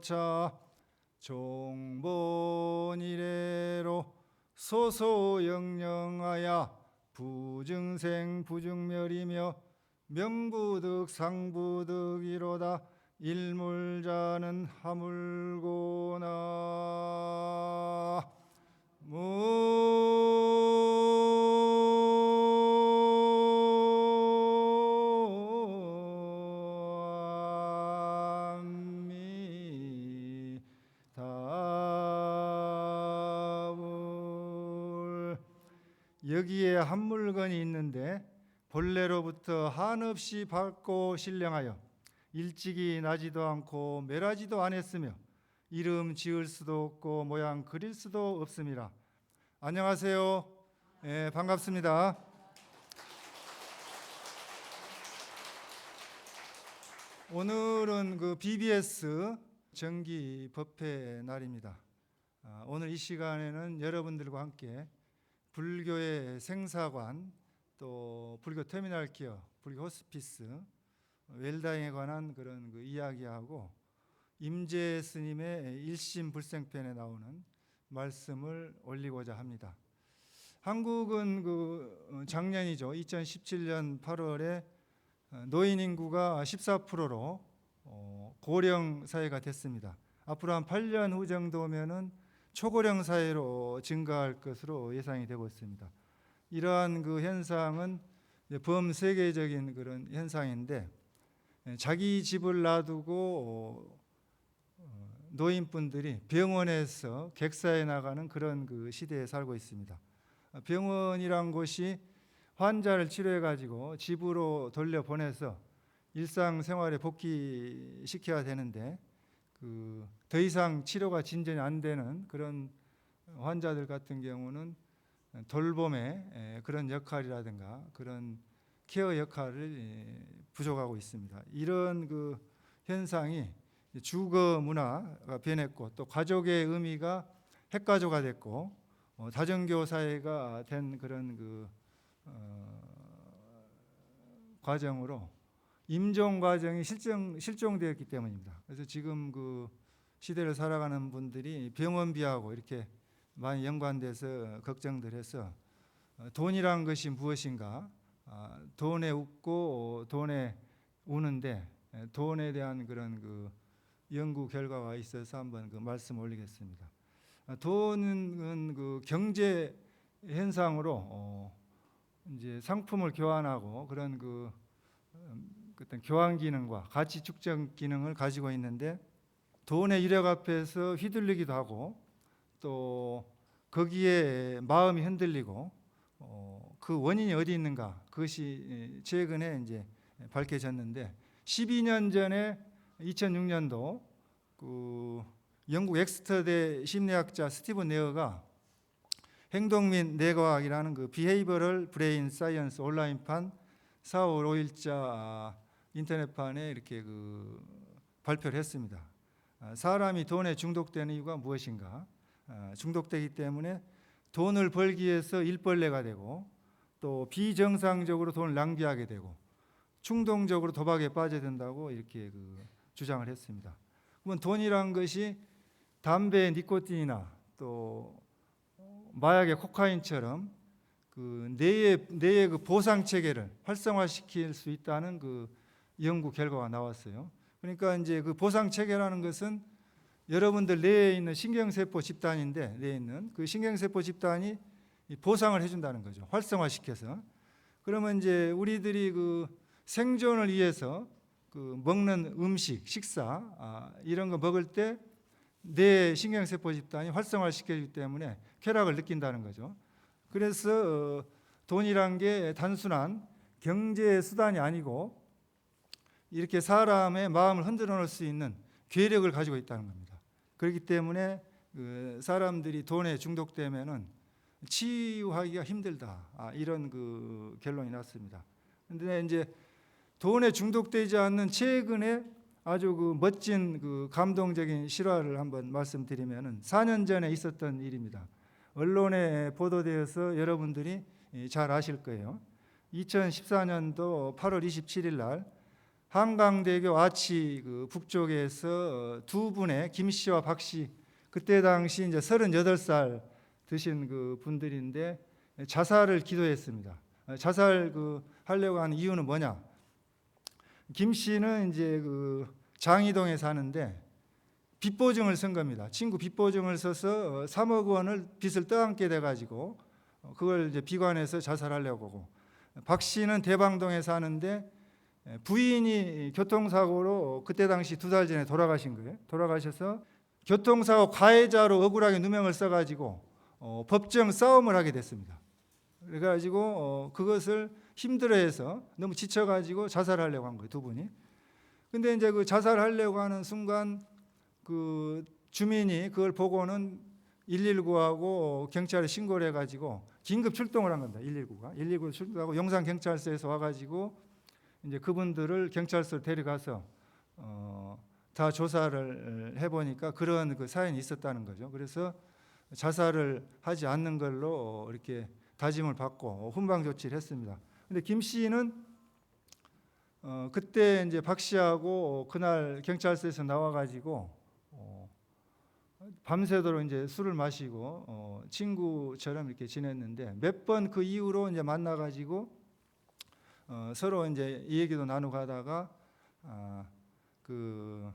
고차 종본 이래로 소소영령하야 부증생 부증멸이며 명부득 상부득이로다 일물자는 하물고나 여기에 한 물건이 있는데 본래로부터 한없이 밝고 신령하여 일찍이 나지도 않고 멸하지도 않았으며 이름 지을 수도 없고 모양 그릴 수도 없습니다. 안녕하세요. 네, 반갑습니다. 오늘은 그 BBS 정기 법회 날입니다. 오늘 이 시간에는 여러분들과 함께 불교의 생사관, 또 불교 터미널 기업, 불교 호스피스, 웰다잉에 관한 그런 그 이야기하고 임재 스님의 일심 불생편에 나오는 말씀을 올리고자 합니다. 한국은 그 작년이죠. 2017년 8월에 노인 인구가 14%로 고령 사회가 됐습니다. 앞으로 한 8년 후 정도면은 초고령 사회로 증가할 것으로 예상이 되고 있습니다. 이러한 그 현상은 범세계적인 그런 현상인데 자기 집을 놔두고 노인분들이 병원에서 객사해 나가는 그런 그 시대에 살고 있습니다. 병원이란 곳이 환자를 치료해 가지고 집으로 돌려보내서 일상생활에 복귀시켜야 되는데 더 이상 치료가 진전이 안 되는 그런 환자들 같은 경우는 돌봄의 그런 역할이라든가 그런 케어 역할을 부족하고 있습니다. 이런 그 현상이 주거 문화가 변했고 또 가족의 의미가 핵가족화 됐고 다정교 사회가 된 그런 그 과정으로 임종 과정이 실종되었기 때문입니다. 그래서 지금 그 시대를 살아가는 분들이 병원비하고 이렇게 많이 연관돼서 걱정들 해서 돈이란 것이 무엇인가, 돈에 웃고 돈에 우는데 돈에 대한 그런 그 연구 결과가 있어서 한번 그 말씀 올리겠습니다. 돈은 그 경제 현상으로 이제 상품을 교환하고 그런 그 어떤 교환 기능과 가치 축적 기능을 가지고 있는데 돈의 유력 앞에서 휘둘리기도 하고 또 거기에 마음이 흔들리고 그 원인이 어디 있는가 그것이 최근에 이제 밝혀졌는데 12년 전에 2006년도 그 영국 엑스터대 심리학자 스티븐 네어가 행동 및 뇌과학이라는 그 비헤이버럴 브레인 사이언스 온라인판 4월 5일자 인터넷판에 이렇게 그 발표를 했습니다. 사람이 돈에 중독되는 이유가 무엇인가? 중독되기 때문에 돈을 벌기 위해서 일벌레가 되고 또 비정상적으로 돈을 낭비하게 되고 충동적으로 도박에 빠져든다고 이렇게 그 주장을 했습니다. 그러면 돈이란 것이 담배, 니코틴이나 또 마약의 코카인처럼 그 뇌의 그 보상 체계를 활성화시킬 수 있다는 그 연구 결과가 나왔어요. 그러니까 이제 그 보상 체계라는 것은 여러분들 뇌에 있는 신경세포 집단인데 뇌에 있는 그 신경세포 집단이 보상을 해준다는 거죠. 활성화시켜서. 그러면 이제 우리들이 그 생존을 위해서 그 먹는 음식, 식사 이런 거 먹을 때 뇌 신경세포 집단이 활성화시켜주기 때문에 쾌락을 느낀다는 거죠. 그래서 돈이란 게 단순한 경제 수단이 아니고 이렇게 사람의 마음을 흔들어 놓을 수 있는 괴력을 가지고 있다는 겁니다. 그렇기 때문에 그 사람들이 돈에 중독되면은 치유하기가 힘들다. 이런 그 결론이 났습니다. 그런데 이제 돈에 중독되지 않는 최근에 아주 그 멋진 그 감동적인 실화를 한번 말씀드리면은 4년 전에 있었던 일입니다. 언론에 보도되어서 여러분들이 잘 아실 거예요. 2014년도 8월 27일 날 한강대교 아치 그 북쪽에서 두 분의 김 씨와 박 씨, 그때 당시 이제 38살 드신 그 분들인데 자살을 기도했습니다. 자살 하려고 하는 이유는 뭐냐? 김 씨는 이제 그 장이동에 사는데 빚보증을 쓴 겁니다. 친구 빚보증을 써서 3억 원을 빚을 떠안게 돼가지고 그걸 이제 비관해서 자살하려고 하고, 박 씨는 대방동에 사는데 부인이 교통사고로 그때 당시 2달 전에 돌아가신 거예요. 돌아가셔서 교통사고 가해자로 억울하게 누명을 써가지고 법정 싸움을 하게 됐습니다. 그래가지고 그것을 힘들어해서 너무 지쳐가지고 자살하려고 한 거예요, 두 분이. 근데 이제 그 자살하려고 하는 순간 그 주민이 그걸 보고는 119하고 경찰에 신고를 해가지고 긴급 출동을 한 겁니다. 119가 출동하고 용산경찰서에서 와가지고 이제 그분들을 경찰서로 데려가서 다 조사를 해보니까 그런 그 사연이 있었다는 거죠. 그래서 자살을 하지 않는 걸로 이렇게 다짐을 받고 훈방 조치를 했습니다. 근데 김 씨는 그때 이제 박 씨하고 그날 경찰서에서 나와가지고 밤새도록 이제 술을 마시고 친구처럼 이렇게 지냈는데, 몇 번 그 이후로 이제 만나가지고 서로 이제 이 얘기도 나누고 하다가 그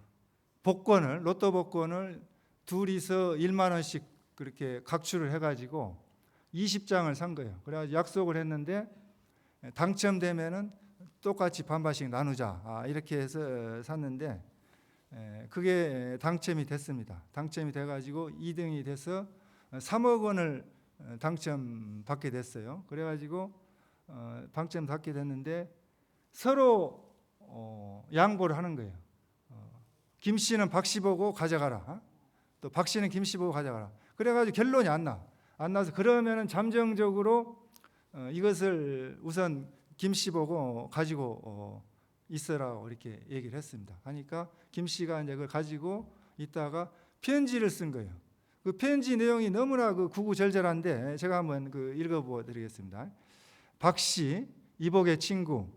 복권을, 로또 복권을 둘이서 1만 원씩 그렇게 각출을 해가지고 20장을 산 거예요. 그래가지고 약속을 했는데 당첨되면은 똑같이 반반씩 나누자, 이렇게 해서 샀는데 그게 당첨이 됐습니다. 당첨이 돼가지고 2등이 돼서 3억 원을 당첨받게 됐어요. 그래가지고 당첨받게 됐는데 서로 양보를 하는 거예요. 김 씨는 박 씨 보고 가져가라, 또 박 씨는 김 씨 보고 가져가라. 그래가지고 결론이 안 나서 그러면은 잠정적으로 이것을 우선 김 씨 보고 가지고 있으라고 이렇게 얘기를 했습니다. 하니까 김 씨가 이제 그걸 가지고 있다가 편지를 쓴 거예요. 그 편지 내용이 너무나 그 구구절절한데 제가 한번 그 읽어보 드리겠습니다. 박 씨, 이복의 친구,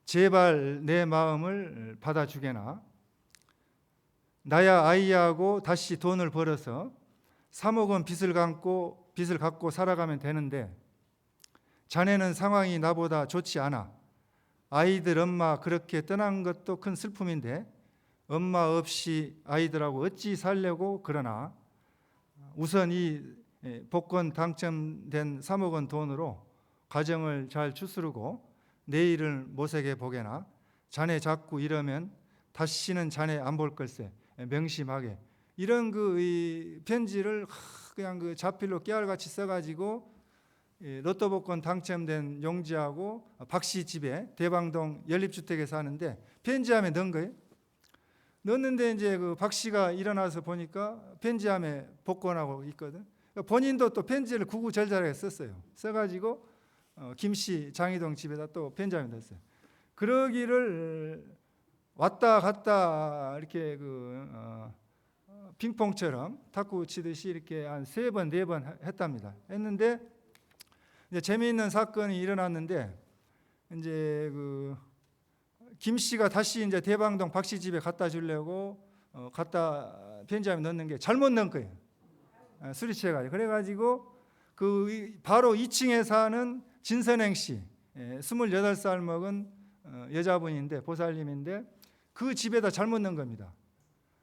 제발 내 마음을 받아주게나. 나야 아이하고 다시 돈을 벌어서 3억 원 빚을 갖고 살아가면 되는데 자네는 상황이 나보다 좋지 않아. 아이들 엄마 그렇게 떠난 것도 큰 슬픔인데 엄마 없이 아이들하고 어찌 살려고 그러나. 우선 이 복권 당첨된 3억 원 돈으로 가정을 잘 추스르고 내일을 모색해 보게나. 자네 자꾸 이러면 다시는 자네 안 볼 걸세. 명심하게. 이런 이 편지를 그냥 그 자필로 깨알같이 써가지고 로또 복권 당첨된 용지하고 박 씨 집에 대방동 연립주택에 사는데 편지함에 넣은 거예요. 넣었는데 이제 그 박 씨가 일어나서 보니까 편지함에 복권하고 있거든. 본인도 또 편지를 구구절절하게 썼어요. 써가지고 김 씨 장이동 집에다 또 편지함에 넣었어요. 그러기를 왔다 갔다 이렇게 핑퐁처럼 탁구 치듯이 이렇게 한 3번, 4번 했답니다. 했는데 이제 재미있는 사건이 일어났는데 이제 김 씨가 다시 이제 대방동 박 씨 집에 갖다 주려고 갖다 편지함에 넣는 게 잘못 넣은 거예요. 술이 취해가지고. 그래가지고 바로 2층에 사는 진선행 씨, 28살 먹은 여자분인데 보살님인데 그 집에다 잘못 넣은 겁니다.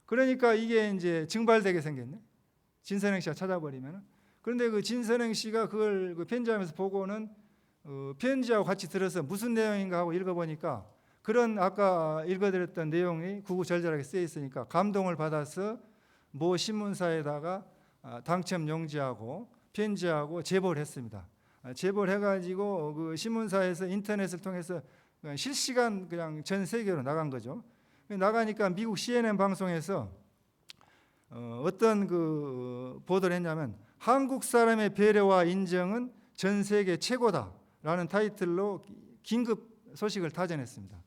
그러니까 이게 이제 증발되게 생겼네. 진선행 씨가 찾아버리면. 그런데 그 진선행 씨가 그걸 편지함에서 보고는 편지하고 같이 들어서 무슨 내용인가 하고 읽어보니까 그런 아까 읽어드렸던 내용이 구구절절하게 쓰여 있으니까 감동을 받아서 모 신문사에다가 당첨 용지하고 편지하고 제보를 했습니다. 제보를 해가지고 그 신문사에서 인터넷을 통해서 그냥 실시간 그냥 전 세계로 나간 거죠. 나가니까 미국 CNN 방송에서 어떤 보도를 했냐면 한국 사람의 배려와 인정은 전 세계 최고다라는 타이틀로 긴급 소식을 타전했습니다.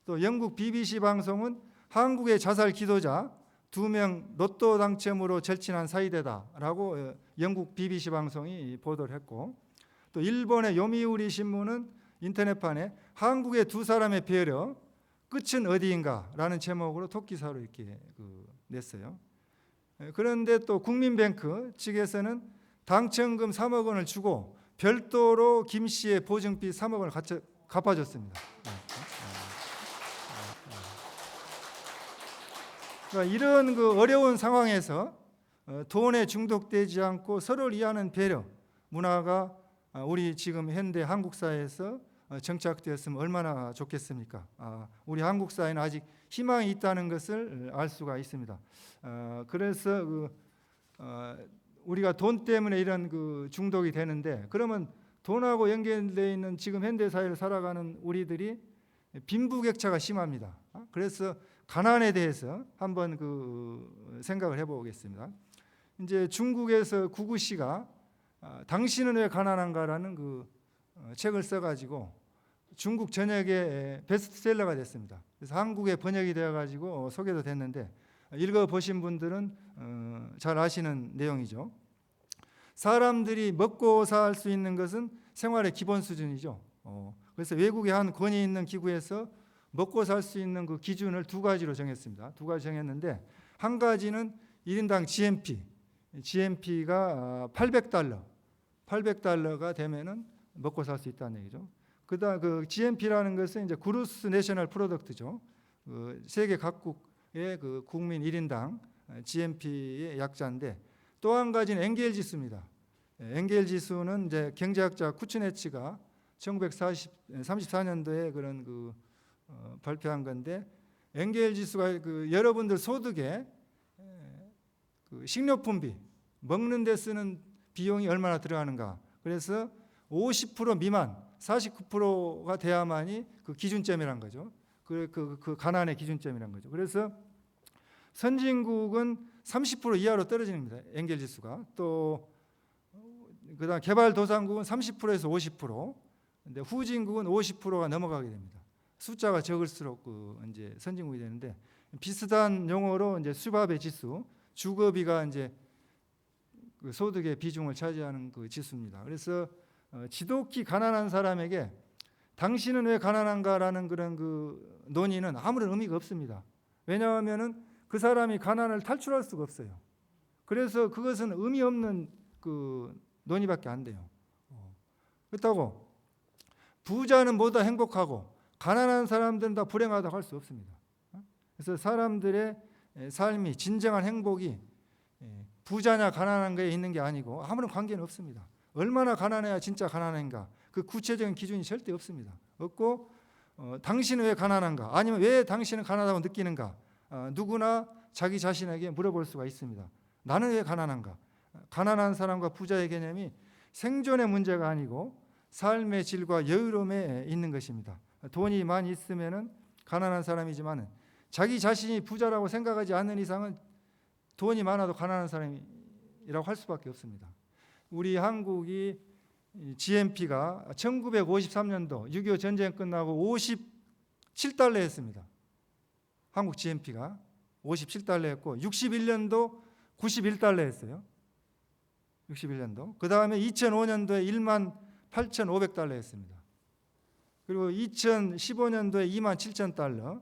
또 영국 BBC 방송은 한국의 자살 기도자 2명 로또 당첨으로 절친한 사이대다라고 영국 BBC 방송이 보도를 했고, 또 일본의 요미우리 신문은 인터넷판에 한국의 2사람의 배려, 끝은 어디인가라는 제목으로 토끼사로 이렇게 냈어요. 그런데 또 국민뱅크 측에서는 당첨금 3억 원을 주고 별도로 김 씨의 보증비 3억 원을 갚아줬습니다. 그러니까 이런 어려운 상황에서 돈에 중독되지 않고 서로를 이해하는 배려 문화가 우리 지금 현대 한국 사회에서 정착되었으면 얼마나 좋겠습니까? 우리 한국 사회는 아직 희망이 있다는 것을 알 수가 있습니다. 그래서 우리가 돈 때문에 이런 중독이 되는데, 그러면 돈하고 연결되어 있는 지금 현대 사회를 살아가는 우리들이 빈부격차가 심합니다. 그래서 가난에 대해서 한번 생각을 해보겠습니다. 이제 중국에서 구구씨가 당신은 왜 가난한가라는 책을 써가지고 중국 전역에 베스트셀러가 됐습니다. 그래서 한국에 번역이 되어가지고 소개도 됐는데 읽어보신 분들은 잘 아시는 내용이죠. 사람들이 먹고 살 수 있는 것은 생활의 기본 수준이죠. 그래서 외국의 한 권위 있는 기구에서 먹고 살 수 있는 기준을 두 가지로 정했습니다. 두 가지 정했는데, 한 가지는 1인당 GNP가 800달러가 되면은 먹고 살 수 있다는 얘기죠. 그다음 GNP라는 것은 이제 그루스 내셔널 프로덕트죠. 세계 각국의 국민 1인당 GNP의 약자인데, 또 한 가지는 엔겔 지수입니다. 엔겔 지수는 이제 경제학자 쿠츠네츠가 1934년도에 그런 발표한 건데, 엔겔 지수가 여러분들 소득에 식료품비, 먹는 데 쓰는 비용이 얼마나 들어가는가. 그래서 50% 미만, 49%가 돼야만이 기준점이란 거죠. 그 가난의 기준점이란 거죠. 그래서 선진국은 30% 이하로 떨어지는 겁니다. 엔겔 지수가. 또 그다음 개발도상국은 30%에서 50%, 근데 후진국은 50%가 넘어가게 됩니다. 숫자가 적을수록 이제 선진국이 되는데, 비슷한 용어로 이제 수밥의 지수, 주거비가 이제 소득의 비중을 차지하는 지수입니다. 그래서 지독히 가난한 사람에게 당신은 왜 가난한가라는 그런 논의는 아무런 의미가 없습니다. 왜냐하면은 그 사람이 가난을 탈출할 수가 없어요. 그래서 그것은 의미 없는 논의밖에 안 돼요. 그렇다고 부자는 모두 행복하고 가난한 사람들은 다 불행하다고 할 수 없습니다. 그래서 사람들의 삶이, 진정한 행복이 부자냐 가난한 거에 있는 게 아니고 아무런 관계는 없습니다. 얼마나 가난해야 진짜 가난한가, 그 구체적인 기준이 절대 없습니다. 없고 당신은 왜 가난한가, 아니면 왜 당신은 가난하다고 느끼는가, 누구나 자기 자신에게 물어볼 수가 있습니다. 나는 왜 가난한가? 가난한 사람과 부자의 개념이 생존의 문제가 아니고 삶의 질과 여유로움에 있는 것입니다. 돈이 많이 있으면은 가난한 사람이지만 자기 자신이 부자라고 생각하지 않는 이상은 돈이 많아도 가난한 사람이라고 할 수밖에 없습니다. 우리 한국이 GNP가 1953년도 6.25 전쟁 끝나고 57달러였습니다. 한국 GNP가 57달러였고 61년도 91달러였어요. 61년도. 그 다음에 2005년도에 18,500달러였습니다. 그리고 2015년도에 27,000달러,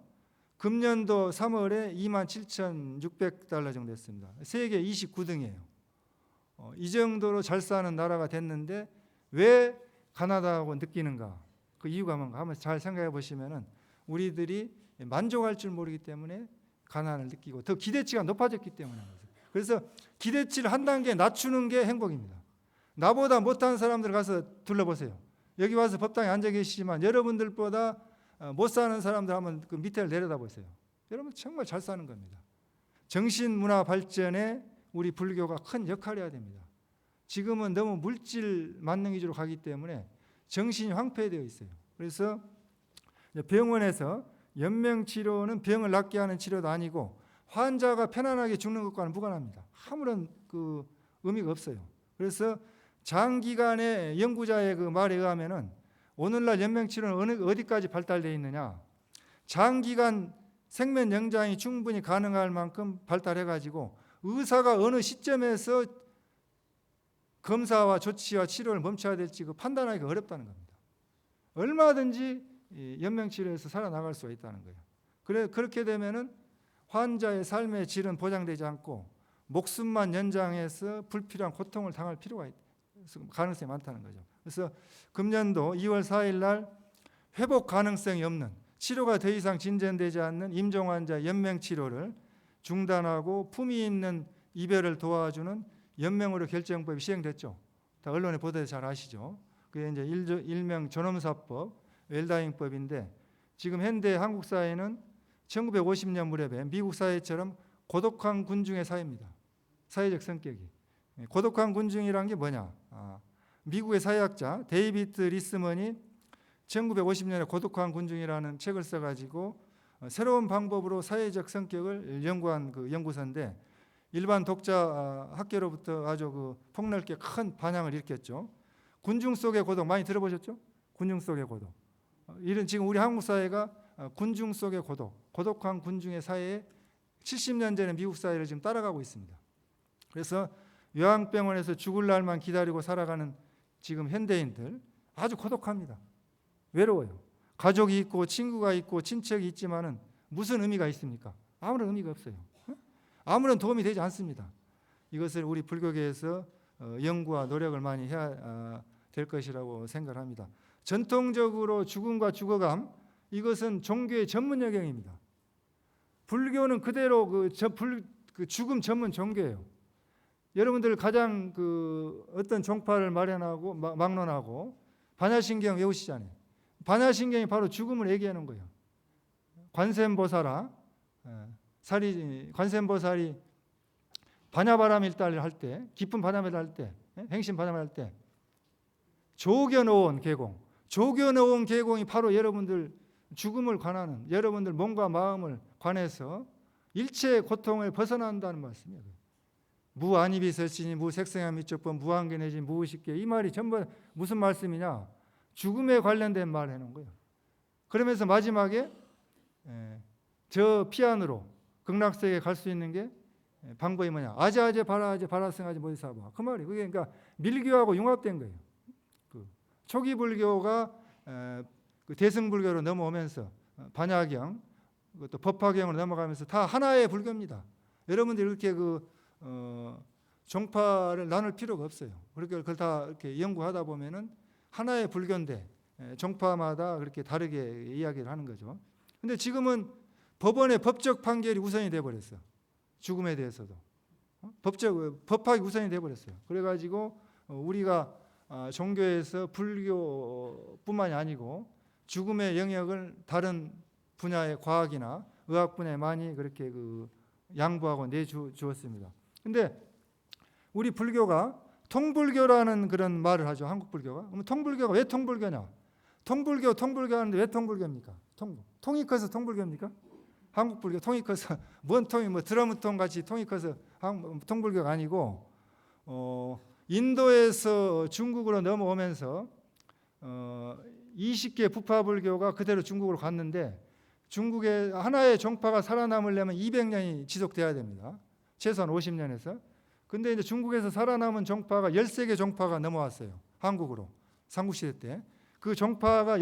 금년도 3월에 27,600달러 정도 됐습니다. 세계 29등이에요. 이 정도로 잘 사는 나라가 됐는데 왜 가난하다고 느끼는가? 그 이유가 뭔가 한번 잘 생각해 보시면은 우리들이 만족할 줄 모르기 때문에 가난을 느끼고 더 기대치가 높아졌기 때문에. 그래서 기대치를 한 단계 낮추는 게 행복입니다. 나보다 못한 사람들 가서 둘러보세요. 여기 와서 법당에 앉아 계시지만 여러분들보다 못 사는 사람들 한번 그 밑에를 내려다보세요. 여러분 정말 잘 사는 겁니다. 정신문화 발전에 우리 불교가 큰 역할을 해야 됩니다. 지금은 너무 물질 만능 위주로 가기 때문에 정신이 황폐되어 있어요. 그래서 병원에서 연명치료는 병을 낫게 하는 치료도 아니고 환자가 편안하게 죽는 것과는 무관합니다. 아무런 의미가 없어요. 그래서 장기간의 연구자의 말에 의하면은 오늘날 연명치료는 어디까지 발달되어 있느냐, 장기간 생명 연장이 충분히 가능할 만큼 발달해가지고 의사가 어느 시점에서 검사와 조치와 치료를 멈춰야 될지 판단하기가 어렵다는 겁니다. 얼마든지 연명치료에서 살아나갈 수가 있다는 거예요. 그렇게 되면은 환자의 삶의 질은 보장되지 않고 목숨만 연장해서 불필요한 고통을 당할 필요가 가능성이 많다는 거죠. 그래서 금년도 2월 4일 날 회복 가능성이 없는, 치료가 더 이상 진전되지 않는 임종 환자 연명 치료를 중단하고 품위 있는 이별을 도와주는 연명으로 결정법이 시행됐죠. 다 언론에 보도해서 잘 아시죠. 그게 이제 일명 존엄사법, 웰다잉법인데, 지금 현대 한국 사회는 1950년 무렵에 미국 사회처럼 고독한 군중의 사회입니다. 사회적 성격이. 고독한 군중이란 게 뭐냐? 미국의 사회학자 데이비드 리스먼이 1950년에 고독한 군중이라는 책을 써가지고 새로운 방법으로 사회적 성격을 연구한 그 연구서인데, 일반 독자 학계로부터 아주 그 폭넓게 큰 반향을 일으켰죠. 군중 속의 고독 많이 들어보셨죠? 군중 속의 고독. 이런 지금 우리 한국 사회가 군중 속의 고독한 군중의 사회에 70년 전에 미국 사회를 지금 따라가고 있습니다. 그래서 요양병원에서 죽을 날만 기다리고 살아가는 지금 현대인들 아주 고독합니다. 외로워요. 가족이 있고 친구가 있고 친척이 있지만은 무슨 의미가 있습니까? 아무런 의미가 없어요. 아무런 도움이 되지 않습니다. 이것을 우리 불교계에서 연구와 노력을 많이 해야 될 것이라고 생각을 합니다. 전통적으로 죽음과 죽어감, 이것은 종교의 전문 영역입니다. 불교는 그대로 그 죽음 전문 종교예요. 여러분들 가장 어떤 종파를 마련하고 막론하고 반야신경 외우시잖아요. 반야신경이 바로 죽음을 얘기하는 거예요. 관세음보살이 반야바라밀다를 할 때, 깊은 반야바라밀 할 때, 행신 반야바라밀 할 때 조겨놓은 계공, 조겨놓은 계공이 바로 여러분들 죽음을 관하는, 여러분들 몸과 마음을 관해서 일체의 고통을 벗어난다는 말씀이에요. 무안이비설신이 무색생함 미적법 무한견해진 무의식계, 이 말이 전부 무슨 말씀이냐? 죽음에 관련된 말을 해놓은 거예요. 그러면서 마지막에 저 피안으로 극락세계에 갈 수 있는 게 방법이 뭐냐? 아자아제 바라아제 바라승아제 모디사바. 그 말이 그게 그러니까 밀교하고 융합된 거예요. 초기 불교가 대승불교로 넘어오면서 반야경, 또 법화경으로 넘어가면서 다 하나의 불교입니다. 여러분들 이렇게 종파를 나눌 필요가 없어요. 그렇게 그걸 다 이렇게 연구하다 보면은 하나의 불교인데 종파마다 그렇게 다르게 이야기를 하는 거죠. 근데 지금은 법원의 법적 판결이 우선이 돼 버렸어. 죽음에 대해서도 법학이 우선이 돼 버렸어요. 그래가지고 우리가 종교에서 불교뿐만이 아니고 죽음의 영역을 다른 분야의 과학이나 의학 분야에 많이 그렇게 양보하고 내주었습니다. 근데 우리 불교가 통불교라는 그런 말을 하죠. 한국 불교가. 그럼 통불교가 왜 통불교냐? 통불교 하는데 왜 통불교입니까? 통이 커서 통불교입니까? 한국 불교 통이 커서 뭔 통이 드러무통 같이 통이 커서 통불교가 아니고 인도에서 중국으로 넘어오면서 20개 부파불교가 그대로 중국으로 갔는데, 중국의 하나의 종파가 살아남으려면 200년이 지속돼야 됩니다. 최소한 50년에서. 근데 이제 중국에서 살아남은 종파가 13개 종파가 넘어왔어요. 한국으로. 삼국시대 때. 그 종파가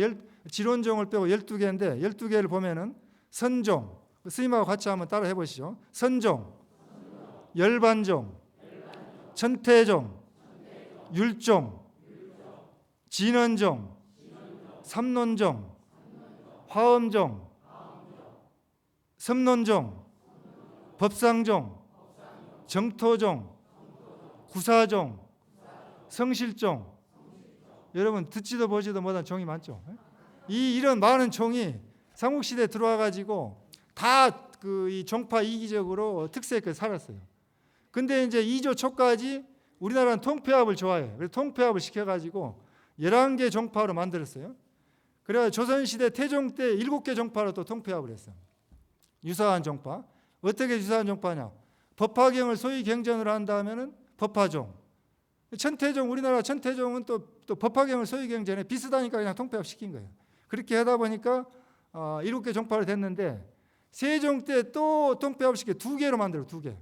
지론종을 빼고 12개인데 12개를 보면은 선종, 스님하고 같이 한번 따라 해보시죠. 선종, 열반종, 천태종, 율종, 진원종, 삼론종, 화엄종, 섬론종, 법상종, 정토종, 구사종, 성실종. 여러분 듣지도 보지도 못한 종이 많죠. 이런 많은 종이 삼국시대에 들어와 가지고 다 이 종파 이기적으로 특색을 살았어요. 근데 이제 2조 초까지 우리나라는 통폐합을 좋아해요. 그래서 통폐합을 시켜가지고 11개 종파로 만들었어요. 그래서 조선시대 태종 때 7개 종파로 또 통폐합을 했어요. 유사한 종파. 어떻게 유사한 종파냐? 법화경을 소위 경전으로 한다면은 법화종. 천태종, 우리나라 천태종은 또 법화경을 소위 경전에 비슷하니까 그냥 통폐합 시킨 거예요. 그렇게 하다 보니까 7개 종파로 됐는데, 세종 때 또 통폐합 시켜 2개로 만들어, 2개.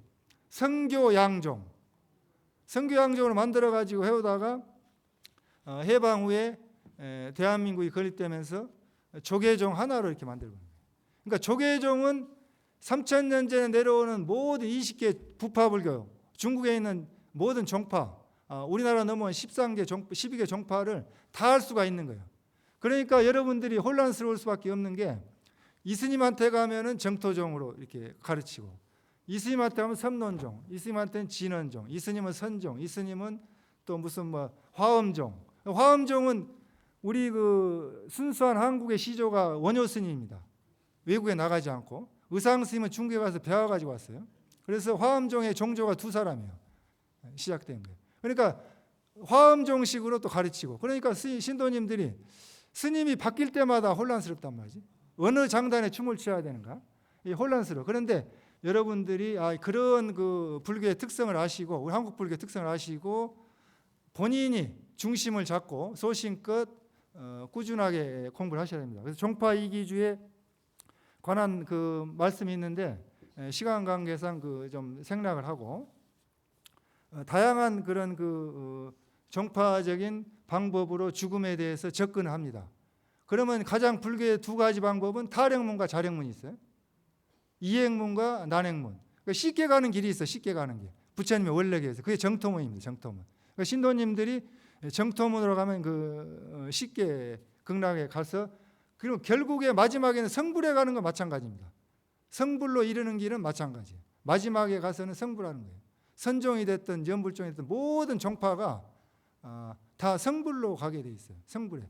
성교양종. 성교양종으로 만들어가지고 해오다가 해방 후에 대한민국이 건립되면서 조계종 하나로 이렇게 만들고, 그러니까 조계종은 3,000년 전에 내려오는 모든 20개 부파불교, 중국에 있는 모든 종파, 우리나라 넘어온 12개 종파를 다 할 수가 있는 거예요. 그러니까 여러분들이 혼란스러울 수밖에 없는 게, 이스님한테 가면은 정토종으로 이렇게 가르치고, 이스님한테 가면 삼론종, 이스님한테는 진원종, 이스님은 선종, 이스님은 또 무슨 뭐 화엄종. 화엄종은 우리 그 순수한 한국의 시조가 원효 스님입니다. 외국에 나가지 않고. 의상 스님은 중국에 가서 배워가지고 왔어요. 그래서 화엄종의 종조가 2사람이에요. 시작된 거예요. 그러니까 화엄종식으로 또 가르치고, 그러니까 신도님들이 스님이 바뀔 때마다 혼란스럽단 말이지. 어느 장단에 춤을 춰야 되는가? 혼란스러워. 그런데 여러분들이 그런 그 불교의 특성을 아시고, 우리 한국 불교의 특성을 아시고, 본인이 중심을 잡고 소신껏 꾸준하게 공부를 하셔야 됩니다. 그래서 종파 이기주에 관한 그 말씀이 있는데, 시간 관계상 그 좀 생략을 하고, 다양한 그런 그 종파적인 방법으로 죽음에 대해서 접근을 합니다. 그러면 가장 불교의 2가지 방법은 탈행문과 자행문이 있어요. 이행문과 난행문. 그러니까 쉽게 가는 길이 있어요. 쉽게 가는 길. 부처님의 원래계에서. 그게 정토문입니다. 정토문. 그러니까 신도님들이 정토문으로 가면 그 쉽게 극락에 가서, 그리고 결국에 마지막에는 성불에 가는 건 마찬가지입니다. 성불로 이르는 길은 마찬가지예요. 마지막에 가서는 성불하는 거예요. 선종이 됐든 연불종이 됐든 모든 종파가 다 성불로 가게 돼 있어요. 성불에.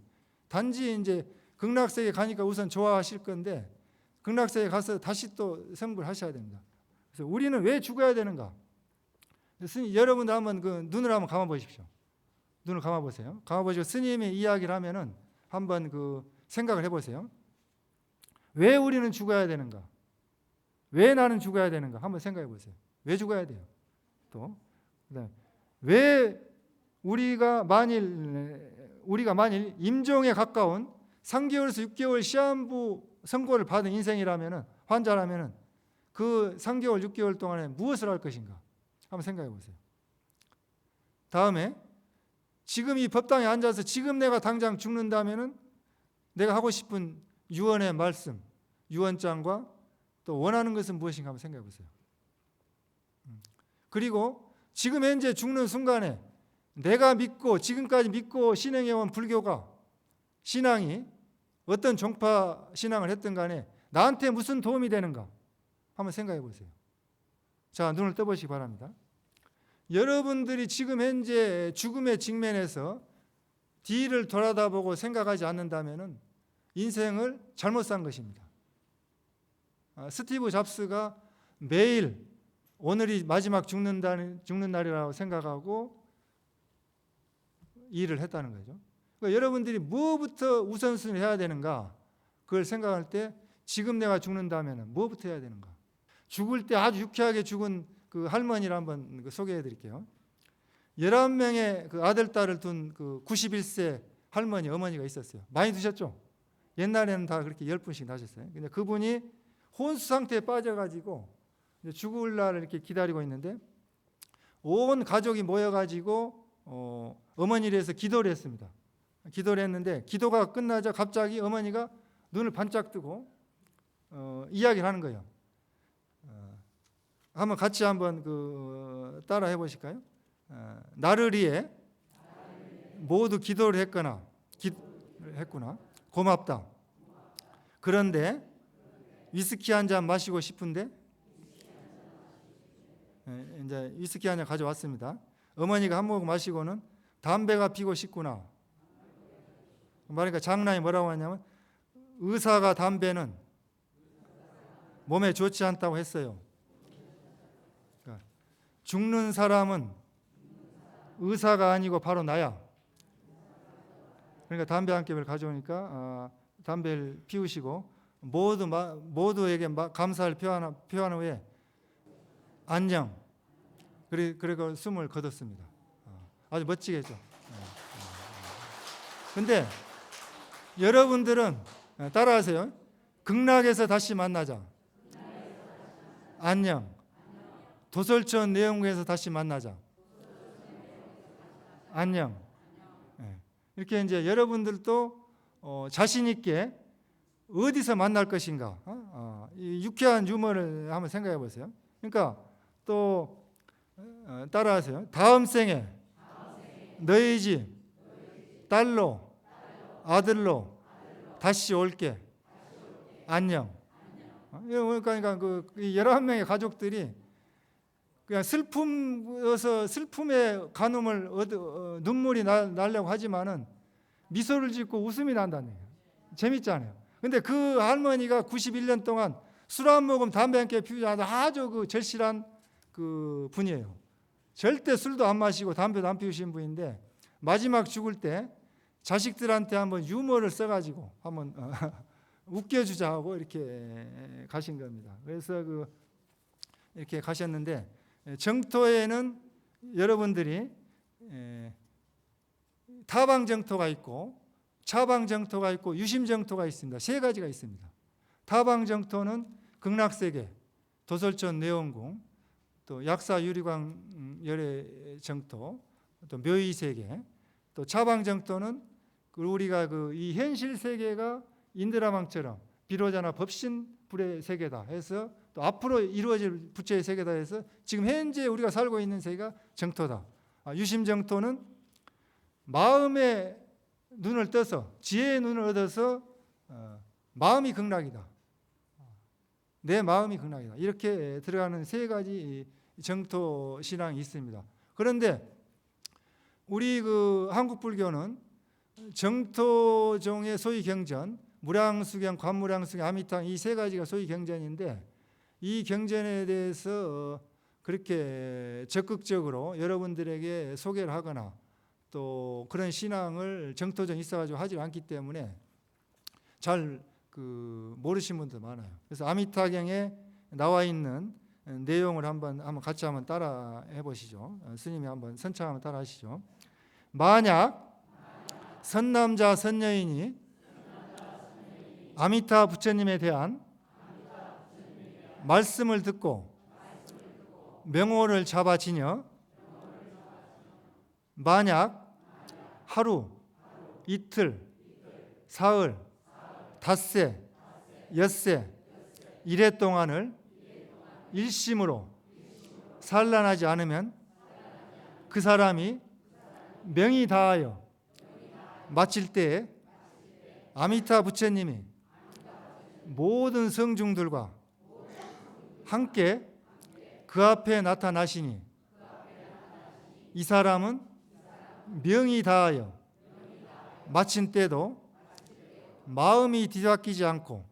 단지 이제 극락세계 가니까 우선 좋아하실 건데, 극락세계 가서 다시 또 성불하셔야 됩니다. 그래서 우리는 왜 죽어야 되는가? 여러분들 한번 그 눈을 한번 감아 보십시오. 눈을 감아 보세요. 감아 보시고 스님이 이야기를 하면은 한번 그 생각을 해보세요. 왜 우리는 죽어야 되는가? 왜 나는 죽어야 되는가? 한번 생각해 보세요. 왜 죽어야 돼요? 또 그다음에 왜 우리가 만일 임종에 가까운 3개월에서 6개월 시한부 선고를 받은 인생이라면은, 환자라면은 그 3개월, 6개월 동안에 무엇을 할 것인가? 한번 생각해 보세요. 다음에 지금 이 법당에 앉아서 지금 내가 당장 죽는다면은 내가 하고 싶은 유언의 말씀, 유언장과 또 원하는 것은 무엇인가 한번 생각해 보세요. 그리고 지금 현재 죽는 순간에 내가 믿고 지금까지 믿고 신행해온 불교가, 신앙이 어떤 종파 신앙을 했든 간에 나한테 무슨 도움이 되는가 한번 생각해 보세요. 자, 눈을 떠보시기 바랍니다. 여러분들이 지금 현재 죽음의 직면에서 뒤를 돌아다보고 생각하지 않는다면 인생을 잘못 산 것입니다. 스티브 잡스가 매일 오늘이 마지막 죽는 날이라고 생각하고 일을 했다는 거죠. 그러니까 여러분들이 뭐부터 우선순위를 해야 되는가, 그걸 생각할 때 지금 내가 죽는다면 뭐부터 해야 되는가. 죽을 때 아주 유쾌하게 죽은 그 할머니를 한번 소개해 드릴게요. 11명의 그 아들, 딸을 둔 그 91세 할머니, 어머니가 있었어요. 많이 두셨죠? 옛날에는 다 그렇게 10분씩 나셨어요. 근데 그분이 혼수 상태에 빠져가지고 죽을 날을 이렇게 기다리고 있는데, 온 가족이 모여가지고 어머니를 위해서 기도를 했습니다. 기도를 했는데, 기도가 끝나자 갑자기 어머니가 눈을 반짝 뜨고 이야기를 하는 거예요. 한번 같이 한번 그 따라 해보실까요? 나를 위해 모두 기도를 했구나. 고맙다. 그런데 위스키 한 잔 마시고 싶은데, 이제 위스키 한 잔 가져왔습니다. 어머니가 한 모금 마시고는 담배가 피고 싶구나. 그러니까 장남이 뭐라고 하냐면, 의사가 담배는 몸에 좋지 않다고 했어요. 그러니까 죽는 사람은 의사가 아니고 바로 나야. 그러니까 담배 한 캡을 가져오니까 담배를 피우시고 모두에게 감사를 표한 후에 안녕. 그리고 숨을 거뒀습니다. 아주 멋지게 했죠. 근데 여러분들은 따라하세요. 극락에서 다시 만나자. 안녕. 도솔천 내영구에서 다시 만나자. 안녕. 이렇게 이제 여러분들도 자신 있게 어디서 만날 것인가? 이 유쾌한 유머를 한번 생각해 보세요. 그러니까 또 따라하세요. 다음 생에 너희 집 딸로 아들로 다시 올게. 안녕. 그러니까 그 11명의 가족들이 그냥 슬픔의 간음을 눈물이 나려고 하지만은 미소를 짓고 웃음이 난다는 거예요. 재밌잖아요. 근데 그 할머니가 91년 동안 술 한 모금 담배 한 개 피우지 않아도 아주 그 절실한 그 분이에요. 절대 술도 안 마시고 담배도 안 피우신 분인데 마지막 죽을 때 자식들한테 한번 유머를 써가지고 한번 웃겨주자 하고 이렇게 가신 겁니다. 그래서 이렇게 가셨는데 정토에는 여러분들이 타방정토가 있고 차방정토가 있고 유심정토가 있습니다. 세 가지가 있습니다. 타방정토는 극락세계, 도솔천 내원궁, 또 약사유리광 열애정토, 또 묘의세계, 또 차방정토는 우리가 이 현실 세계가 인드라망처럼 비로자나 법신 불의 세계다 해서 또 앞으로 이루어질 부처의 세계다 해서 지금 현재 우리가 살고 있는 세계가 정토다. 유심정토는 마음의 눈을 떠서 지혜의 눈을 얻어서 마음이 극락이다. 내 마음이 극락이다. 이렇게 들어가는 세 가지 정토 신앙이 있습니다. 그런데 우리 한국 불교는 정토종의 소위 경전, 무량수경, 관무량수경, 아미탕 이 세 가지가 소위 경전인데 이 경전에 대해서 그렇게 적극적으로 여러분들에게 소개를 하거나 또 그런 신앙을 정토종 있어가지고 하지 않기 때문에 잘 모르시는 분들 많아요. 그래서 아미타경에 나와 있는 내용을 한번 같이 한번 따라 해보시죠. 스님이 한번 선창 한번 따라 하시죠. 만약 선남자 선여인이 아미타 부처님에 대한 말씀을 듣고 명호를 잡아 지녀 만약 하루, 이틀, 사흘, 닷새, 엿새, 이래 동안을 일심으로 산란하지 않으면 그 사람이 명이 다하여 마칠 때에 아미타 부처님이 모든 성중들과 함께 그 앞에 나타나시니 이 사람은 명이 다하여 마친 때도 마음이 뒤바뀌지 않고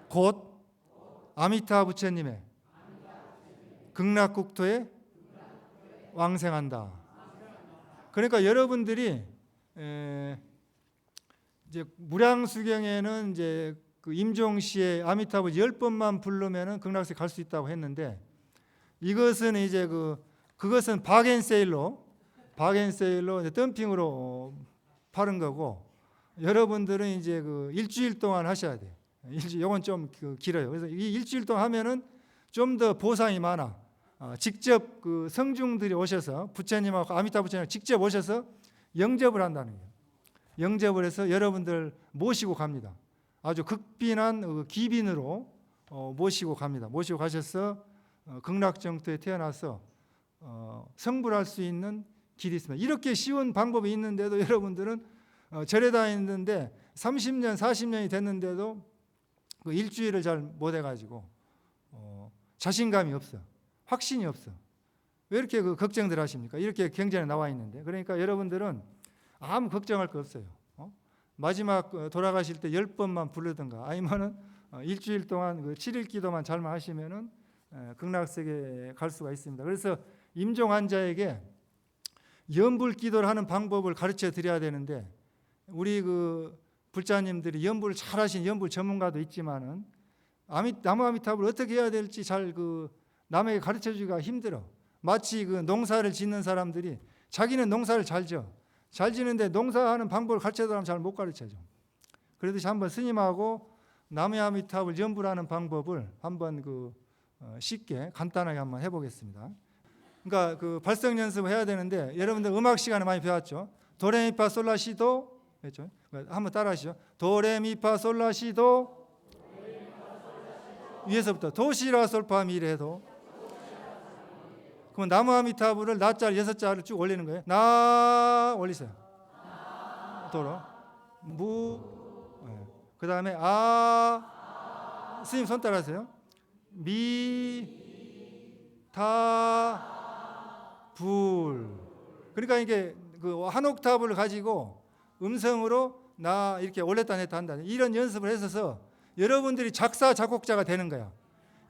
곧 아미타 부처님의 극락국토에 왕생한다. 그러니까 여러분들이 이제 무량수경에는 이제 임종시에 아미타부 10번만 부르면은 극락세 갈 수 있다고 했는데 이것은 이제 그것은 바겐세일로 덤핑으로 파는 거고 여러분들은 이제 일주일 동안 하셔야 돼요. 이건 좀 길어요. 그래서 이 일주일 동안 하면은 좀 더 보상이 많아. 직접 성중들이 오셔서 부처님하고 아미타 부처님 직접 오셔서 영접을 한다는 거예요. 영접을 해서 여러분들 모시고 갑니다. 아주 극빈한 기빈으로 모시고 갑니다. 모시고 가셔서 극락정토에 태어나서 성불할 수 있는 길이 있습니다. 이렇게 쉬운 방법이 있는데도 여러분들은 절에 다니는데 30년, 40년이 됐는데도 일주일을 잘 못 해가지고 자신감이 없어. 확신이 없어. 왜 이렇게 걱정들 하십니까? 이렇게 경전에 나와 있는데. 그러니까 여러분들은 아무 걱정할 거 없어요. 마지막 돌아가실 때 10번만 부르든가 아니면은 일주일 동안 7일 기도만 잘만 하시면은 극락세계에 갈 수가 있습니다. 그래서 임종 환자에게 연불 기도를 하는 방법을 가르쳐 드려야 되는데 우리 불자님들이 연불을 잘 하신 연불 전문가도 있지만은 나무 아미타불을 어떻게 해야 될지 잘 남에게 가르쳐 주기가 힘들어. 마치 농사를 짓는 사람들이 자기는 농사를 잘 지어. 잘 지는데 농사하는 방법을 가르쳐달라면 잘 못 가르쳐줘. 그러듯이 한번 스님하고 나무 아미타불 연불하는 방법을 한번 쉽게 간단하게 한번 해보겠습니다. 그러니까 발성 연습을 해야 되는데 여러분들 음악 시간에 많이 배웠죠. 도레미파 솔라시도 했죠. 한번 따라하시죠. 도레미파솔라시도 위에서부터 도시라솔파미레도. 그럼 나무아미타불을 나자를 6자를 쭉 올리는 거예요. 나 올리세요. 도로 무. 그 다음에 아. 스님 손 따라하세요. 미, 타, 불. 그러니까 이게 그 한 옥탑을 가지고 음성으로 나 이렇게 올렸다 냈다 한다. 이런 연습을 해서 여러분들이 작사 작곡자가 되는 거야.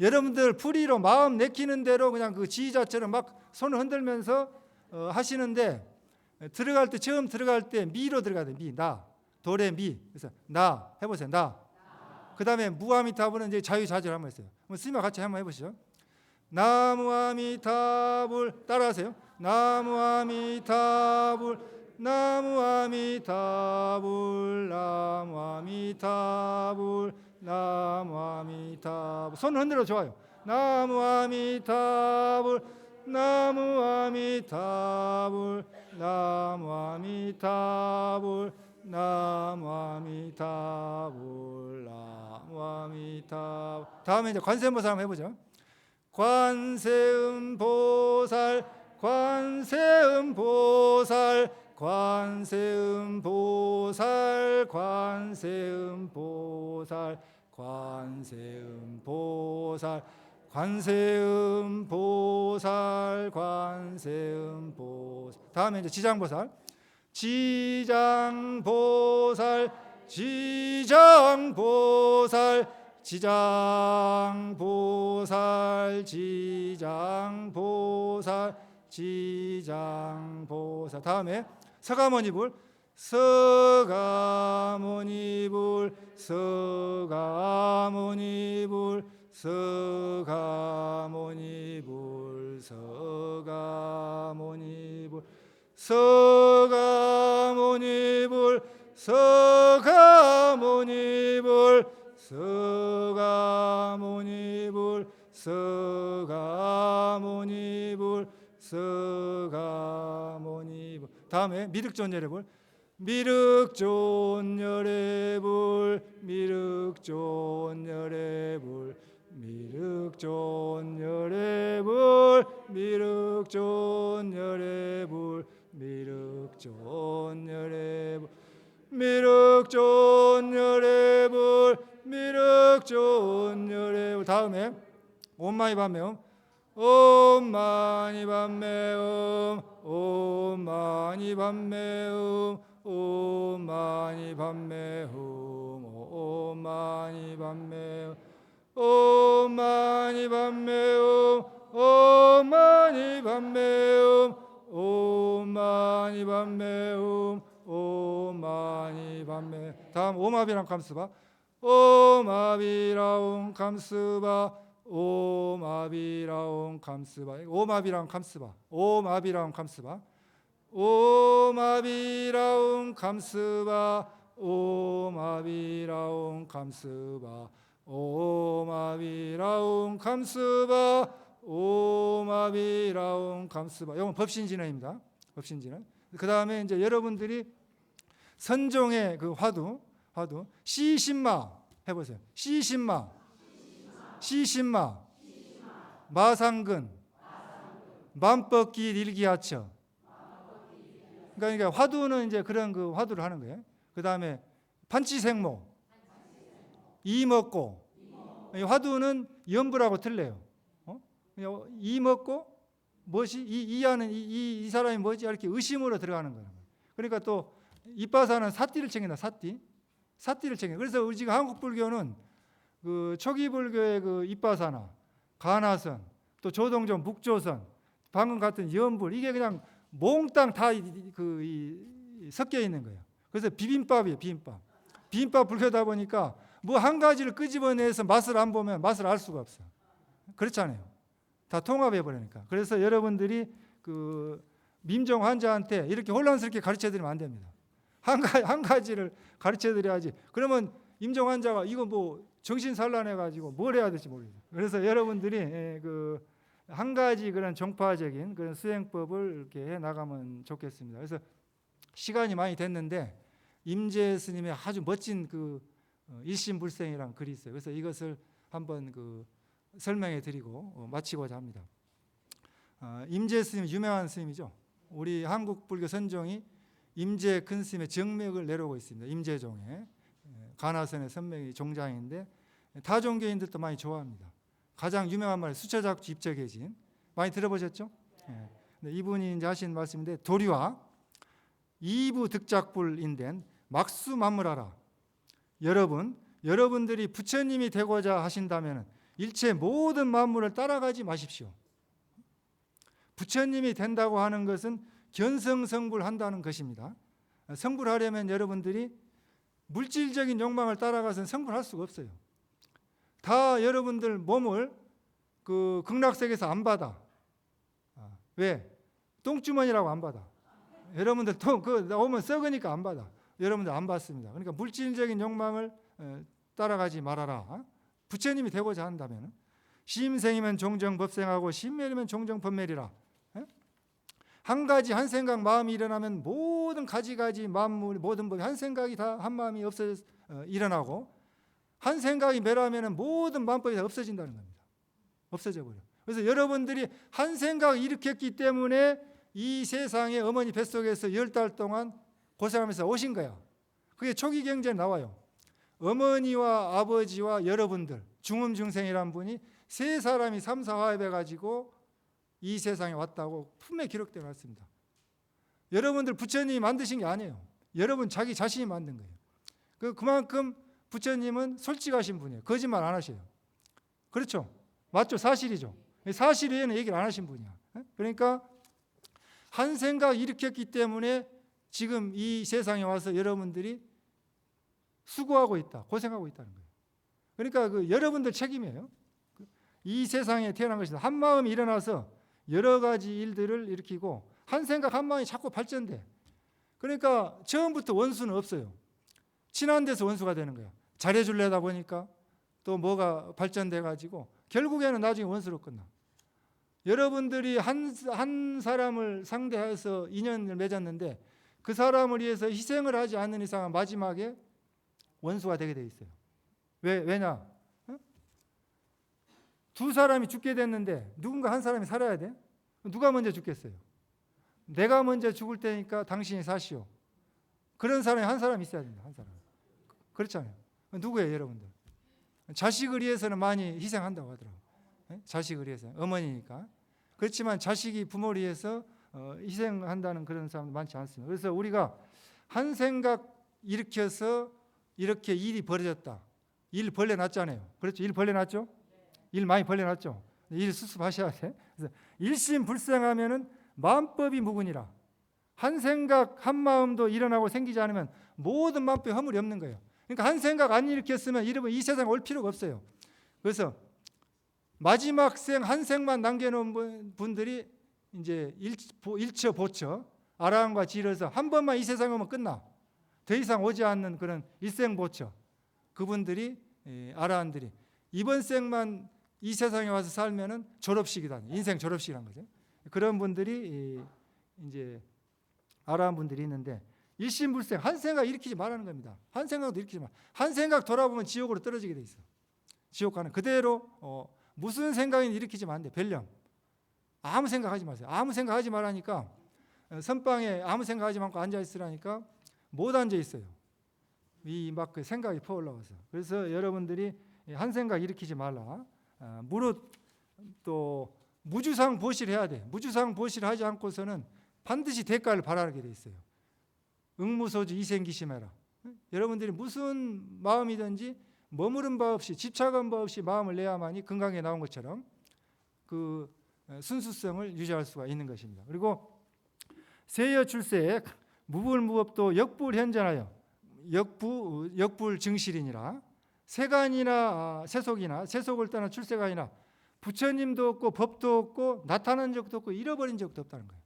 여러분들 풀이로 마음 내키는 대로 그냥 그 지휘자처럼 막 손을 흔들면서 하시는데, 들어갈 때 처음 들어갈 때 미로 들어가야 돼. 미, 나, 도레 미. 그래서 나 해보세요. 나. 그 다음에 무아미타불은 이제 자유자재로 한번 했어요. 스님과 같이 한번 해보시죠. 나무아미타불 따라하세요. 나무아미타불, 나무아미타불, 나무아미타불, 나무아미타불. 손을 흔들어 좋아요. 나무아미타불, 나무아미타불, 나무아미타불, 나무아미타불, 나무아미타불. 다음에 이제 관세음보살 한번 해보죠. 관세음보살, 관세음보살, 관세음보살, 관세음보살, 관세음보살, 관세음보살, 관세음보살. 다음에 이제 지장보살. 지장보살, 지장보살, 지장보살, 지장보살, 지장보살. 다음에 서가모니불. 서가모니불, 서가모니불, 서가모니불, 서가모니불, 서가모니불, 서가모니불, 서가모니불, 서가모니불, 서가모니불. 다음에 미륵존열애불. 미륵존열애불, 미륵존열애불, 미륵존열애불, 미륵존열애불, 미륵존열애불, 미륵존열애불, 미륵존열애불. 다음에 옴마니밤매옴. 옴마니밤매옴, 옴마니밤매옴, 옴마니밤매옴, 옴마니밤매옴, 옴마니밤매옴, 옴마니밤매옴, 옴마니밤매옴, 옴마니밤매. 다음 오마비랑 감스바. 오마비라옹 감스바, 오마비라옹 감스바. 오마비라옹 감스바, 오마비라옹 감스바, 오마비라옹 감스바, 오마비라옹 감스바, 오마비라옹 감스바, 오마비라옹 감스바. 이건 법신진언입니다. 법신진언. 그 다음에 이제 여러분들이 선종의 그 화두 시신마 해보세요. 시신마, 시신마, 마상근, 만법길 일기하처. 그러니까 화두는 이제 그런 그 화두를 하는 거예요. 그 다음에 판치생모, 이먹고. 화두는 연불하고 틀려요. 이먹고 뭐지? 이하는 이 사람이 뭐지? 이렇게 의심으로 들어가는 거예요. 그러니까 또 이빠사는 사띠를 챙긴다. 사띠를 챙겨. 그래서 우리가 한국 불교는 그 초기 불교의 그 이빠사나 가나선, 또 조동전, 묵조선, 방금 같은 연불, 이게 그냥 몽땅 다 섞여 있는 거예요. 그래서 비빔밥이에요. 비빔밥 불교다 보니까 뭐 한 가지를 끄집어내서 맛을 안 보면 맛을 알 수가 없어요. 그렇잖아요. 다 통합해 버리니까. 그래서 여러분들이 그 민정 환자한테 이렇게 혼란스럽게 가르쳐드리면 안 됩니다. 한 가지를 가르쳐드려야지. 그러면 임종 환자가 이거 뭐 정신 산란해가지고 뭘 해야 될지 모르겠어요. 그래서 여러분들이 그 한 가지 그런 정파적인 그런 수행법을 이렇게 해 나가면 좋겠습니다. 그래서 시간이 많이 됐는데 임재 스님의 아주 멋진 그 일심불생이라는 글이 있어요. 그래서 이것을 한번 그 설명해 드리고 마치고자 합니다. 임재 스님 유명한 스님이죠. 우리 한국 불교 선종이 임재 큰 스님의 정맥을 내려오고 있습니다. 임재종에 가나선의 선명이 종장인데 다종교인들도 많이 좋아합니다. 가장 유명한 말 수처작주 입적해진 많이 들어보셨죠? 이분이 이제 하신 말씀인데 도리와 이부 득작불인된 막수만물하라. 여러분들이 부처님이 되고자 하신다면 일체 모든 만물을 따라가지 마십시오. 부처님이 된다고 하는 것은 견성성불한다는 것입니다. 성불하려면 여러분들이 물질적인 욕망을 따라가서는 성불할 수가 없어요. 다 여러분들 몸을 그 극락세계에서 안 받아. 왜? 똥주머니라고 안 받아. 여러분들 오면 썩으니까 안 받아. 여러분들 안 받습니다. 그러니까 물질적인 욕망을 따라가지 말아라. 부처님이 되고자 한다면 심생이면 종정 법생하고 심멸이면 종정 법멸이라. 한 가지 한 생각 마음이 일어나면 모든 가지가지 만물 모든 법이 한 생각이 다 한 마음이 일어나고 한 생각이 멸하면 모든 만법이 다 없어진다는 겁니다. 없어져 버려. 그래서 여러분들이 한 생각 일으켰기 때문에 이 세상에 어머니 뱃속에서 10달 동안 고생하면서 오신 거야. 그게 초기 경전에 나와요. 어머니와 아버지와 여러분들 중음중생이란 분이 세 사람이 삼사화합해 가지고 이 세상에 왔다고 품에 기록되어 있습니다. 여러분들 부처님이 만드신 게 아니에요. 여러분 자기 자신이 만든 거예요. 그만큼 부처님은 솔직하신 분이에요. 거짓말 안 하셔요. 그렇죠? 맞죠? 사실이죠. 사실 외에는 얘기를 안 하신 분이야. 그러니까 한 생각 일으켰기 때문에 지금 이 세상에 와서 여러분들이 수고하고 있다, 고생하고 있다는 거예요. 그러니까 여러분들 책임이에요. 이 세상에 태어난 것이다. 한 마음이 일어나서 여러 가지 일들을 일으키고 한 생각 한 마음이 자꾸 발전돼. 그러니까 처음부터 원수는 없어요. 친한 데서 원수가 되는 거야. 잘해줄래다 보니까 또 뭐가 발전돼 가지고 결국에는 나중에 원수로 끝나. 여러분들이 한 사람을 상대해서 인연을 맺었는데 그 사람을 위해서 희생을 하지 않는 이상은 마지막에 원수가 되게 돼 있어요. 왜냐? 두 사람이 죽게 됐는데 누군가 한 사람이 살아야 돼? 누가 먼저 죽겠어요? 내가 먼저 죽을 테니까 당신이 사시오. 그런 사람이 한 사람 있어야 된다. 한 사람. 그렇잖아요. 누구예요, 여러분들? 자식을 위해서는 많이 희생한다고 하더라고요. 자식을 위해서. 어머니니까. 그렇지만 자식이 부모를 위해서 희생한다는 그런 사람도 많지 않습니다. 그래서 우리가 한 생각 일으켜서 이렇게 일이 벌어졌다. 일 벌려놨잖아요. 그렇죠? 일 벌려놨죠? 일 많이 벌려놨죠? 일 수습하셔야 돼. 그래서 일심불생하면은 만법이 무근이라. 한 생각 한 마음도 일어나고 생기지 않으면 모든 만법에 허물이 없는 거예요. 그러니까 한 생각 안 일으켰으면 이 세상에 올 필요가 없어요. 그래서 마지막 생 한 생만 남겨놓은 분들이 이제 일처 보처 아라한과 지르서 한 번만 이 세상에 오면 끝나. 더 이상 오지 않는 그런 일생보처 그분들이 아라한들이 이번 생만 이 세상에 와서 살면은 졸업식이다. 인생 졸업식이란 거죠. 그런 분들이 이제 아라한 분들이 있는데 일심불생 한 생각 일으키지 말라는 겁니다. 한 생각도 일으키지 마. 한 생각 돌아보면 지옥으로 떨어지게 돼 있어. 지옥 가는 그대로 무슨 생각이든 일으키지면 안 돼. 별령. 아무 생각하지 마세요. 아무 생각하지 말라니까 선방에 아무 생각하지 말고 앉아 있으라니까 못 앉아 있어요. 이 막 그 생각이 퍼올라와서. 그래서 여러분들이 한 생각 일으키지 말라. 무릇 또 무주상 보실해야 돼. 무주상 보실하지 않고서는 반드시 대가를 바라게 돼 있어요. 응무소주 이생기심해라. 여러분들이 무슨 마음이든지 머무른 바 없이 집착한 바 없이 마음을 내야만이 건강에 나온 것처럼 그 순수성을 유지할 수가 있는 것입니다. 그리고 세여 출세에 무불무업도 역불현전하여 역불증실이니라. 세간이나 세속이나 세속을 떠나 출세가 아니라 부처님도 없고 법도 없고 나타난 적도 없고 잃어버린 적도 없다는 거예요.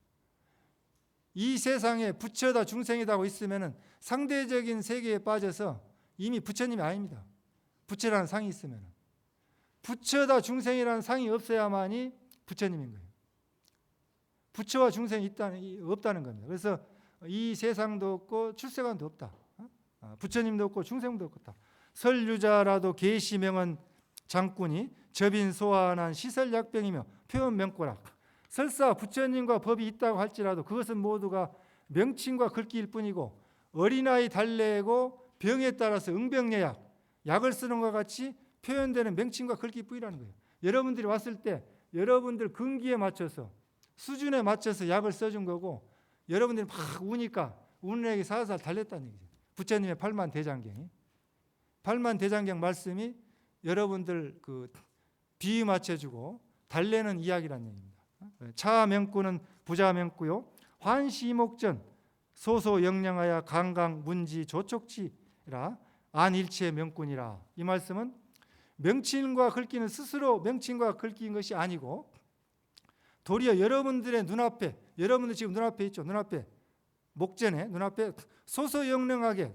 이 세상에 부처다 중생이다 하고 있으면 상대적인 세계에 빠져서 이미 부처님이 아닙니다. 부처라는 상이 있으면 부처다 중생이라는 상이 없어야만이 부처님인 거예요. 부처와 중생이 없다는 겁니다. 그래서 이 세상도 없고 출세관도 없다. 부처님도 없고 중생도 없다. 설유자라도 계시명은 장꾼이 접인 소환한 시설약병이며 표현명꼬라. 설사 부처님과 법이 있다고 할지라도 그것은 모두가 명칭과 글귀일 뿐이고 어린아이 달래고 병에 따라서 응병예약, 약을 쓰는 것과 같이 표현되는 명칭과 글귀뿐이라는 거예요. 여러분들이 왔을 때 여러분들 근기에 맞춰서 수준에 맞춰서 약을 써준 거고 여러분들이 막 우니까 우는 애기 살살 달랬다는 얘기죠. 부처님의 팔만대장경이. 팔만대장경 말씀이 여러분들 그 비유 맞춰주고 달래는 이야기라는 얘기입니다. 차명구는 부자명구요. 환시목전 소소영령하여 강강 문지 조촉지라 안일체 명꾼이라. 이 말씀은 명칭과 글귀는 스스로 명칭과 글귀인 것이 아니고 도리어 여러분들의 눈앞에, 여러분들 지금 눈앞에 있죠. 눈앞에 목전에 눈앞에 소소영령하게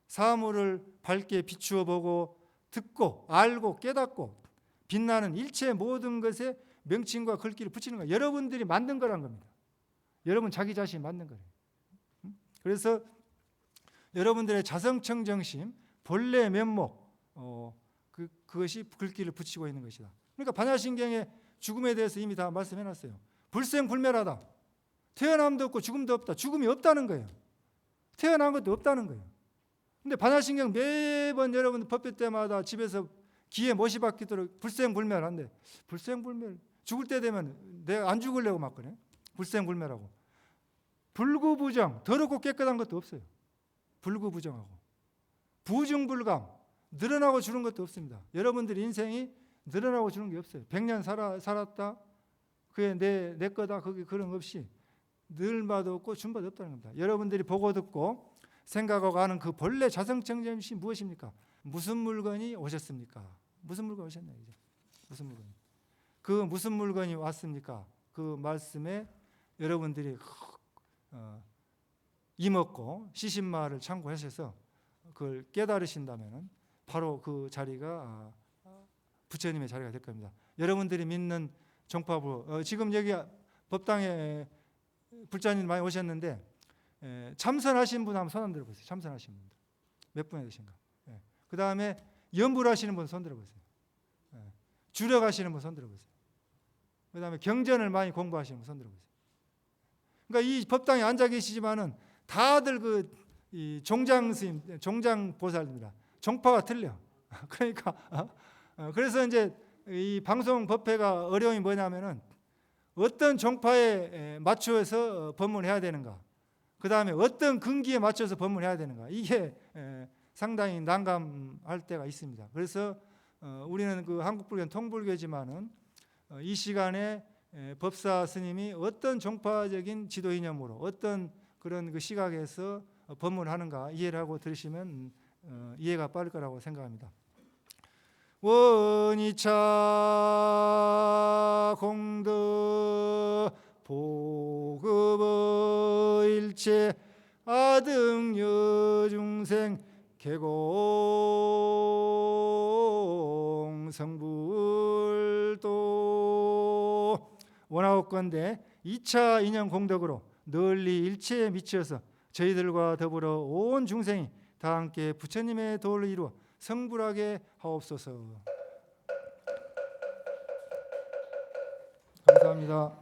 사물을 밝게 비추어 보고 듣고 알고 깨닫고 빛나는 일체 모든 것에 명칭과 글귀를 붙이는 거예요. 여러분들이 만든 거란 겁니다. 여러분 자기 자신이 만든 거예요. 그래서 여러분들의 자성청정심, 본래 면목, 그것이 글귀를 붙이고 있는 것이다. 그러니까 반야신경에 죽음에 대해서 이미 다 말씀해놨어요. 불생불멸하다. 태어남도 없고 죽음도 없다. 죽음이 없다는 거예요. 태어난 것도 없다는 거예요. 근데 반야신경 매번 여러분 법회 때마다 집에서 기에 못이 박히도록 불생불멸한데 불생불멸 죽을 때 되면 내가 안 죽으려고 막 그래. 불생불멸하고 불구부정 더럽고 깨끗한 것도 없어요. 불구부정하고 부중불감 늘어나고 주는 것도 없습니다. 여러분들 인생이 늘어나고 주는 게 없어요. 100년 살았다 그게 내 거다 그게 그런 거 없이 늘마도 없고 준바도 없다는 겁니다. 여러분들이 보고 듣고 생각하고 아는 그 본래 자성청정심이 무엇입니까? 무슨 물건이 오셨습니까? 무슨 물건이 오셨나요? 이제 무슨 물건? 그 무슨 물건이 왔습니까? 그 말씀에 여러분들이 이먹고 시신마를 참고하셔서 그걸 깨달으신다면 바로 그 자리가 부처님의 자리가 될 겁니다. 여러분들이 믿는 종파부 지금 여기 법당에 불자님 많이 오셨는데 참선하신 분 한번 손 흔들어 보세요. 참선하신 분들 몇 분이 되신가? 그 다음에 염불하시는 분 손 들어보세요. 주력하시는 분 손 들어보세요. 그 다음에 경전을 많이 공부하시는 분 손 들어보세요. 그러니까 이 법당에 앉아 계시지만은 다들 이 종장 스님, 종장 보살입니다. 종파가 틀려. 그러니까 그래서 이제 이 방송 법회가 어려움이 뭐냐면은 어떤 종파에 맞춰서 법문해야 되는가, 그 다음에 어떤 근기에 맞춰서 법문해야 되는가, 이게 상당히 난감할 때가 있습니다. 그래서 우리는 그 한국불교는 통불교지만은 이 시간에 법사 스님이 어떤 종파적인 지도 이념으로 어떤 그런 그 시각에서 법문하는가 이해를 하고 들으시면 이해가 빠를 거라고 생각합니다. 원이차 공덕 보급의 일체 아등여 중생 개공 성불도 원하옵건대 2차 인연 공덕으로 널리 일체에 미치어서 저희들과 더불어 온 중생이 다 함께 부처님의 도를 이루어 성불하게 하옵소서. 감사합니다.